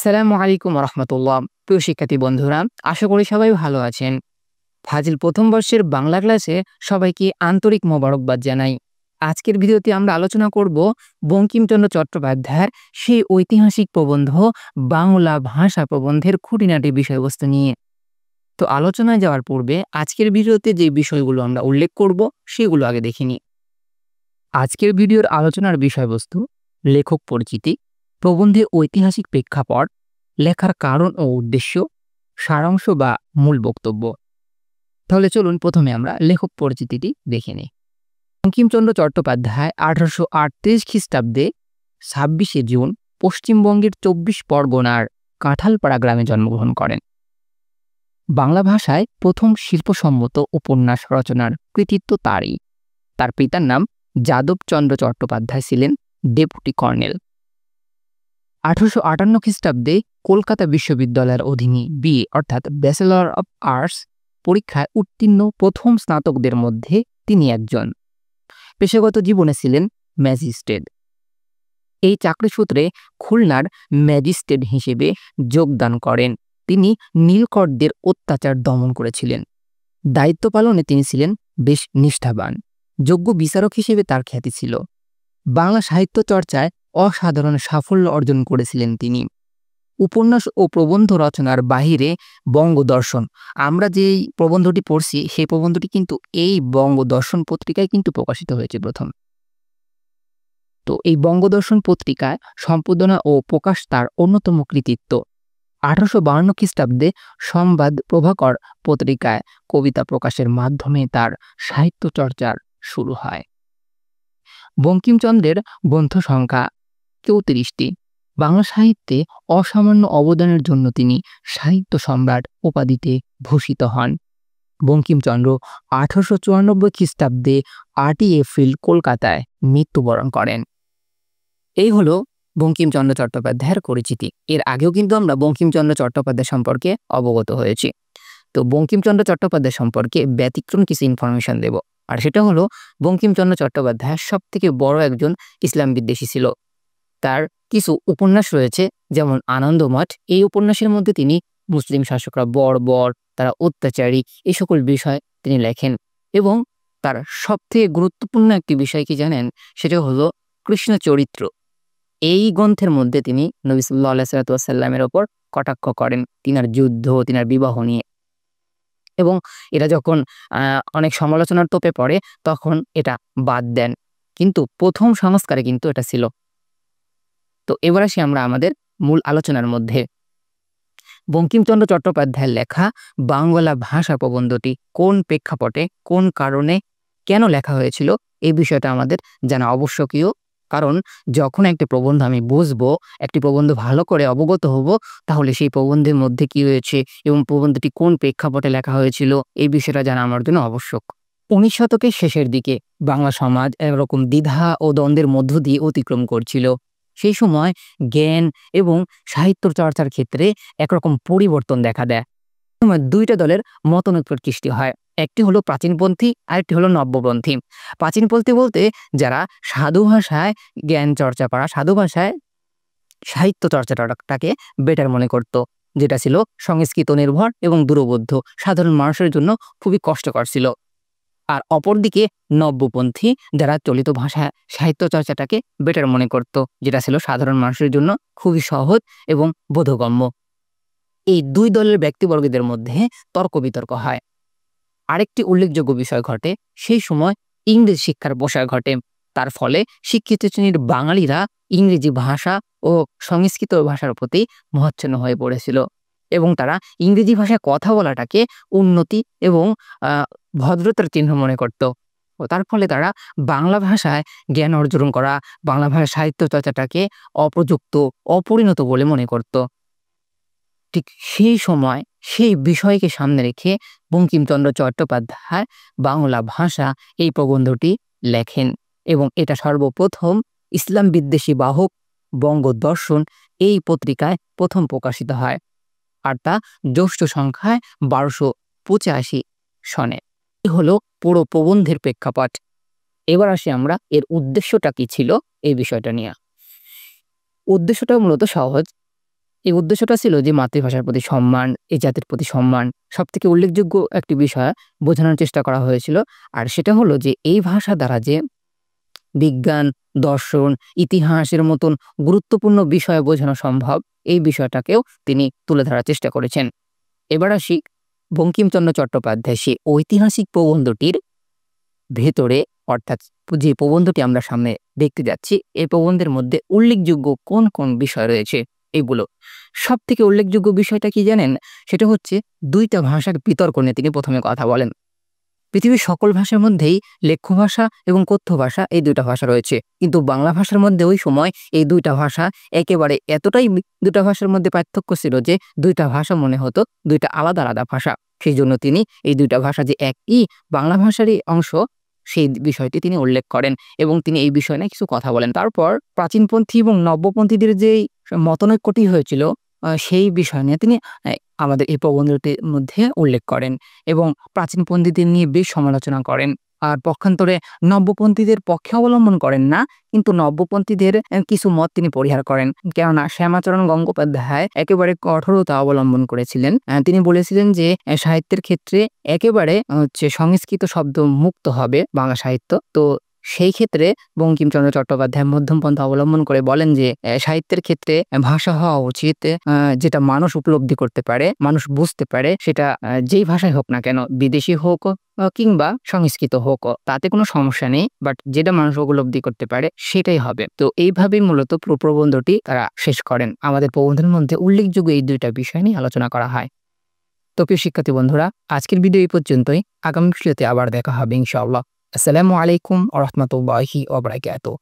আসসালামু আলাইকুম রহমতুল্লাহ। প্রিয় শিক্ষার্থী বন্ধুরা, আশা করি সবাই ভালো আছেন। ফাজিল প্রথম বর্ষের বাংলা ক্লাসে সবাইকে আন্তরিক মোবারকবাদ জানাই। আজকের ভিডিওতে আমরা আলোচনা করব বঙ্কিমচন্দ্র চট্টোপাধ্যায়ের সেই ঐতিহাসিক প্রবন্ধ বাংলা ভাষা প্রবন্ধের খুঁটিনাটি বিষয়বস্তু নিয়ে। তো আলোচনায় যাওয়ার পূর্বে আজকের ভিডিওতে যে বিষয়গুলো আমরা উল্লেখ করব সেগুলো আগে দেখে নিই। আজকের ভিডিওর আলোচনার বিষয়বস্তু: লেখক পরিচিতি, প্রবন্ধে ঐতিহাসিক প্রেক্ষাপট, লেখার কারণ ও উদ্দেশ্য, সারাংশ বা মূল বক্তব্য। তাহলে চলুন প্রথমে আমরা লেখক পরিচিতিটি দেখে নিই। বঙ্কিমচন্দ্র চট্টোপাধ্যায় 1838 খ্রিস্টাব্দে 26শে জুন পশ্চিমবঙ্গের 24 পরগনার কাঁঠালপাড়া গ্রামে জন্মগ্রহণ করেন। বাংলা ভাষায় প্রথম শিল্পসম্মত উপন্যাস রচনার কৃতিত্ব তারই। তার পিতার নাম যাদবচন্দ্র চট্টোপাধ্যায় ছিলেন ডেপুটি কর্নেল। 1858 খ্রিস্টাব্দে কলকাতা বিশ্ববিদ্যালয়ের অধীনে বিএ অর্থাৎ ব্যাচেলর অব আর্টস পরীক্ষায় উত্তীর্ণ প্রথম স্নাতকদের মধ্যে তিনি একজন। পেশাগত জীবনে ছিলেন ম্যাজিস্ট্রেট। এই চাকরিসূত্রে খুলনার ম্যাজিস্ট্রেট হিসেবে যোগদান করেন। তিনি নীলকরদের অত্যাচার দমন করেছিলেন। দায়িত্ব পালনে তিনি ছিলেন বেশ নিষ্ঠাবান। যোগ্য বিচারক হিসেবে তার খ্যাতি ছিল। বাংলা সাহিত্য চর্চায় অসাধারণ সাফল্য অর্জন করেছিলেন তিনি। উপন্যাস ও প্রবন্ধ রচনার বাহিরে বঙ্গদর্শন, আমরা যেই প্রবন্ধটি পড়ছি সেই প্রবন্ধটি কিন্তু এই বঙ্গদর্শন পত্রিকায় কিন্তু প্রকাশিত হয়েছে প্রথম। তো এই বঙ্গদর্শন পত্রিকায় সম্পাদনা ও প্রকাশ তার অন্যতম কৃতিত্ব। 1852 খ্রিস্টাব্দে সংবাদ প্রভাকর পত্রিকায় কবিতা প্রকাশের মাধ্যমে তার সাহিত্য চর্চার শুরু হয়। বঙ্কিমচন্দ্রের গ্রন্থ সংখ্যা 34টি। বাংলা সাহিত্যে অসামান্য অবদানের জন্য তিনি সাহিত্য সম্রাট উপাধিতে ভূষিত হন। বঙ্কিমচন্দ্র 1894 খ্রিস্টাব্দে 8ই এপ্রিল কলকাতায় মৃত্যুবরণ করেন। এই হলো বঙ্কিমচন্দ্র চট্টোপাধ্যায়ের পরিচিতি। এর আগেও কিন্তু আমরা বঙ্কিমচন্দ্র চট্টোপাধ্যায় সম্পর্কে অবগত হয়েছি। তো বঙ্কিমচন্দ্র চট্টোপাধ্যায় সম্পর্কে ব্যতিক্রম কিছু ইনফরমেশন দেব, আর সেটা হলো বঙ্কিমচন্দ্র চট্টোপাধ্যায় সবথেকে বড় একজন ইসলাম বিদ্বেষী ছিল। তার কিছু উপন্যাস রয়েছে, যেমন আনন্দমঠ। এই উপন্যাসের মধ্যে তিনি মুসলিম শাসকরা বর্বর, তারা অত্যাচারী, এই সকল বিষয় তিনি লেখেন। এবং তার সবথেকে গুরুত্বপূর্ণ একটি বিষয় কি জানেন, সেটা হলো কৃষ্ণ চরিত্র। এই গ্রন্থের মধ্যে তিনি নবী সাল্লাল্লাহু আলাইহি ওয়াসাল্লামের ওপর কটাক্ষ করেন, তিনার যুদ্ধ, তিনার বিবাহ নিয়ে। এবং এটা যখন অনেক সমালোচনার তোপে পড়ে তখন এটা বাদ দেন, কিন্তু প্রথম সংস্কারে কিন্তু এটা ছিল। তো এবার আসি আমরা আমাদের মূল আলোচনার মধ্যে। বঙ্কিমচন্দ্র চট্টোপাধ্যায়ের লেখা বাংলা ভাষা প্রবন্ধটি কোন প্রেক্ষাপটে, কোন কারণে, কেন লেখা হয়েছিল, এই বিষয়টা আমাদের জানা আবশ্যকীয়। কারণ যখন একটি প্রবন্ধ আমি বুঝবো, একটি প্রবন্ধ ভালো করে অবগত হব, তাহলে সেই প্রবন্ধের মধ্যে কি রয়েছে এবং প্রবন্ধটি কোন প্রেক্ষাপটে লেখা হয়েছিল এই বিষয়টা জানা আমার জন্য আবশ্যক। 19 শতকের শেষের দিকে বাংলা সমাজ একরকম দ্বিধা ও দ্বন্দ্বের মধ্য দিয়ে অতিক্রম করছিল। সেই সময় জ্ঞান এবং সাহিত্য চর্চার ক্ষেত্রে একরকম পরিবর্তন দেখা দেয়। দুইটা দলের মতানৈক্যের সৃষ্টি হয়। একটি হলো প্রাচীনপন্থী, আরেকটি হলো নব্যপন্থী। প্রাচীনপন্থী বলতে যারা সাধু ভাষায় জ্ঞান চর্চা করা, সাধু ভাষায় সাহিত্য চর্চাটাকে বেটার মনে করত, যেটা ছিল সংস্কৃত নির্ভর এবং দূরবোধ্য, সাধারণ মানুষের জন্য খুবই কষ্টকর ছিল। আর অপরদিকে নব্যপন্থী যারা চলিত ভাষায় সাহিত্য চর্চাটাকে বেটার মনে করত, যেটা ছিল সাধারণ মানুষের জন্য খুবই সহজ এবং বোধগম্য। এই দুই দলের ব্যক্তিবর্গদের মধ্যে তর্ক বিতর্ক হয়। আরেকটি উল্লেখযোগ্য বিষয় ঘটে, সেই সময় ইংরেজি শিক্ষার প্রসার ঘটে। তার ফলে শিক্ষিত শ্রেণীর বাঙালিরা ইংরেজি ভাষা ও সংস্কৃত ভাষার প্রতি মোহাচ্ছন্ন হয়ে পড়েছিল এবং তারা ইংরেজি ভাষায় কথা বলাটাকে উন্নতি এবং ভদ্রতার চিহ্ন মনে করত। ও তার ফলে তারা বাংলা ভাষায় জ্ঞান অর্জন করা, বাংলা ভাষার সাহিত্য চর্চাটাকে অপ্রযুক্ত, অপরিণত বলে মনে করত। ঠিক সেই সময় সেই বিষয়কে সামনে রেখে বঙ্কিমচন্দ্র চট্টোপাধ্যায় বাংলা ভাষা এই প্রবন্ধটি লেখেন এবং এটা সর্বপ্রথম ইসলাম বিদ্বেষী বাহক বঙ্গদর্শন এই পত্রিকায় প্রথম প্রকাশিত হয়, আর তা জ্যৈষ্ঠ সংখ্যায় 1285 সনে। এই হলো পুরো প্রবন্ধের প্রেক্ষাপট। এবার আসি আমরা এর উদ্দেশ্যটা কি ছিল এই বিষয়টা নিয়ে। উদ্দেশ্যটা মূলত সহজ। এই উদ্দেশ্যটা ছিল যে মাতৃভাষার প্রতি সম্মান, এই জাতির প্রতি সম্মান সবথেকে উল্লেখযোগ্য একটি বিষয় বোঝানোর চেষ্টা করা হয়েছিল। আর সেটা হলো যে এই ভাষা দ্বারা যে বিজ্ঞান, দর্শন, ইতিহাসের মতন গুরুত্বপূর্ণ বিষয় বোঝানো সম্ভব, এই বিষয়টাকেও তিনি তুলে ধরার চেষ্টা করেছেন। এবার আসি বঙ্কিমচন্দ্র চট্টোপাধ্যায় সেই ঐতিহাসিক প্রবন্ধটির ভেতরে, অর্থাৎ যে প্রবন্ধটি আমরা সামনে দেখতে যাচ্ছি, এই প্রবন্ধের মধ্যে উল্লেখযোগ্য কোন কোন বিষয় রয়েছে এগুলো। সবথেকে উল্লেখযোগ্য বিষয়টা কি জানেন? সেটা হচ্ছে ২টা ভাষার বিতর্ক নিয়ে তিনি প্রথমে কথা বলেন। পৃথিবীর সকল ভাষার মধ্যেই লেখ্য ভাষা এবং কথ্য ভাষা এই ২টা ভাষা রয়েছে। কিন্তু বাংলা ভাষার মধ্যে ওই সময় এই ২টা ভাষা একেবারে এতটাই ২টা ভাষার মধ্যে পার্থক্য ছিল যে ২টা ভাষা মনে হতো ২টা আলাদা, আলাদা ভাষা। সেইজন্য তিনি এই ২টা ভাষা যে একই বাংলা ভাষারই অংশ, সেই বিষয়টি তিনি উল্লেখ করেন এবং তিনি এই বিষয় নিয়ে কিছু কথা বলেন। তারপর প্রাচীনপন্থী এবং নব্যপন্থীদের যেই মতনৈক্যটি হয়েছিল সেই বিষয় নিয়ে তিনি আমাদের এই প্রবন্ধটির মধ্যে উল্লেখ করেন এবং প্রাচীনপন্থীদের নিয়ে বেশ সমালোচনা করেন। আর পক্ষান্তরে নব্যপন্থীদের পক্ষে অবলম্বন করেন না, কিন্তু নব্যপন্থীদের কিছু মত তিনি পরিহার করেন। কেননা শ্যামাচরণ গঙ্গোপাধ্যায় একেবারে কঠোরতা অবলম্বন করেছিলেন। তিনি বলেছিলেন যে সাহিত্যের ক্ষেত্রে একেবারে সংস্কৃত শব্দ মুক্ত হবে বাংলা সাহিত্য। তো সেই ক্ষেত্রে বঙ্কিমচন্দ্র চট্টোপাধ্যায় মধ্যম পন্থা অবলম্বন করে বলেন যে সাহিত্যের ক্ষেত্রে ভাষা হওয়া উচিত যেটা মানুষ উপলব্ধি করতে পারে, মানুষ বুঝতে পারে, সেটা যেই ভাষায় হোক না কেন, বিদেশি হোক কিংবা সংস্কৃত হোক, তাতে কোনো সমস্যা নেই, বাট যেটা মানুষ উপলব্ধি করতে পারে সেটাই হবে। তো এইভাবেই মূলত পুরো প্রবন্ধটি তারা শেষ করেন। আমাদের প্রবন্ধের মধ্যে উল্লেখযোগ্য এই ২টা বিষয় নিয়ে আলোচনা করা হয়। তো প্রিয় শিক্ষার্থী বন্ধুরা, আজকের ভিডিও এই পর্যন্তই। আগামী ভিডিওতে আবার দেখা হবে ইনশাআল্লাহ। আসসালামু আলাইকুম ওয়া রাহমাতুল্লাহি ওয়া বারাকাতুহু।